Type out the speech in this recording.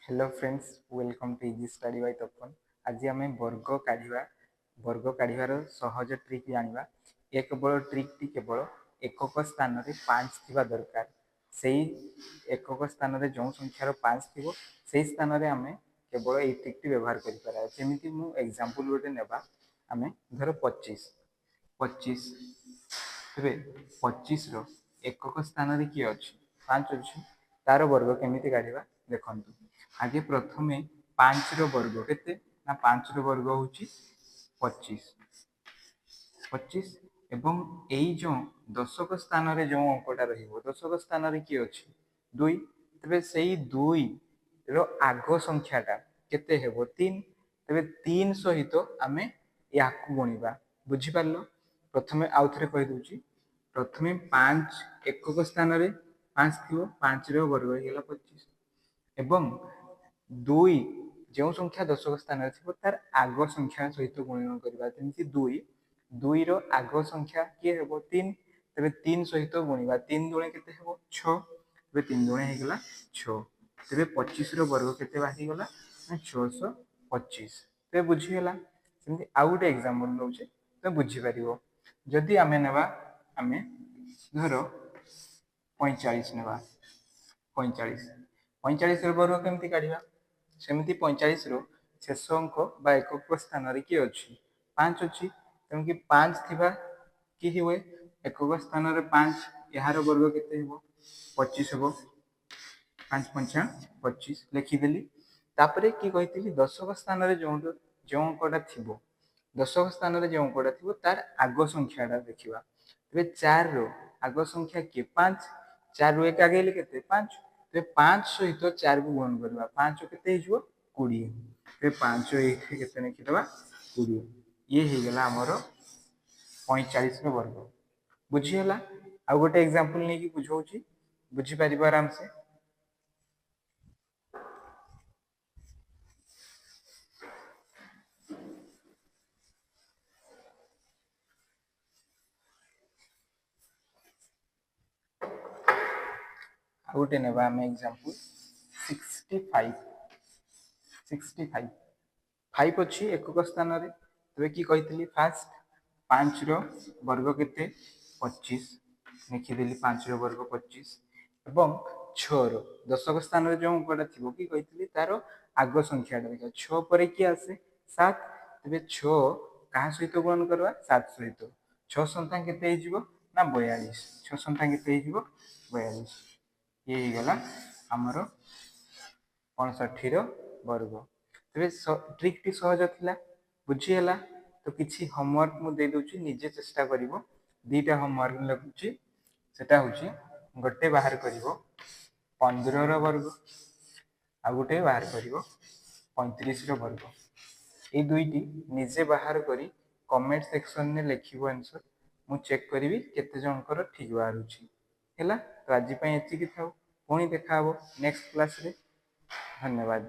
Hello friends, welcome to easy study by Tapan. आज आम वर्ग काढ़ार सहज ट्रिक जाना। एक केवल ट्रिक केवल एकक स्थान में 5 थिबा दरकार। से एकक स्थान में जो संख्यार 5 थी से स्थान में आम केवल ये ट्रिक व्यवहार करमि एग्जांपल गोटे नेबा आम धर 25 25 तेरे 25 एकक स्थान में किए अच्छी 5 अच्छी तार वर्ग केमी काढ़ा देखु। आगे प्रथम 5 वर्ग के 5 वर्ग हूँ 25 25 एवं यही जो दशक स्थान में जो अंकटा दशक स्थान में किए अच्छी 2 तेरे से 2 आग संख्याटा केते 3 तेरे 3 सहित आम या गुणा बुझीपार। प्रथम आउ थे कहीदे प्रथम 5 एकक स्थान में 5 थी 5 वर्ग होगा 25 एवं 2 जो संख्या दशक स्थान में थी तार आग संख्या सहित गुणन करवा 2 आग संख्या किए हे 3 तेरे 3 सहित गुणा 3 दुणे के 6 तेरे 3 दुणे होगा 6 तेरे 25 वर्ग के बाहरीगला 625 ते बुझीगला। सेमती आउ गोटे एग्जांपल नौचे तो बुझीपार जदि आम नेबा आम धर 45 नेबा 45 वर्ग केमती काढ़ा सेमती 45 शेष अंक बा एकक स्थान में किए अच्छी 5 अच्छी तेणुक 5 थी कि हुए एकक स्थान में 5 यार वर्ग के 25 हम 5 5 25 लिखिदेली। तापर कि कही दशक स्थान में जो अंकटा थी दशक स्थान में जो अंकटा थी तार आग संख्याटा देखा तेज 4 आग संख्या किए 5 4 एक आगे के 5 तो 5 सहित 4 को गुण करवा 5 के 20 5 के लिखिदे 20 ये होगा आमर 45 वर्ग बुझीगला। आउ गोटे एग्जांपल नहीं बुझाऊँ बुझीपार आराम से। गोटे नेबा आम एग्जांपल 65 5 अच्छी एकक स्थान में तेज कि कही फास्ट 5 वर्ग के 25 लिखिदेली 5 वर्ग 25 एवं 6 दशक स्थान में जो अंकटा थी कि कही तार आग संख्याटा देखा 6 पर किए आसे 7 तेज 6 क्या सहित गुणन करवा 7 सहित 6 संख्या के 42 6 संख्या के 42 ये गला आमर 65 वर्ग। तेज ट्रिक टी सहज थिला बुझीगला। तो किसी होमवर्क मुझे दूसरी निजे चेष्टा कर 2टा होमवर्क लिखुची सेटा हूँ गोटे बाहर कर 15 वर्ग आ गोटे बाहर कर 35 वर्ग ये दुईटी निजे बाहर करी कमेंट सेक्शन में लिखिबो आंसर मु चेक करी केते जनकर ठीक बाहर है। तो आज एति थाउ पुणी देखा नेक्स्ट क्लास रे। धन्यवाद।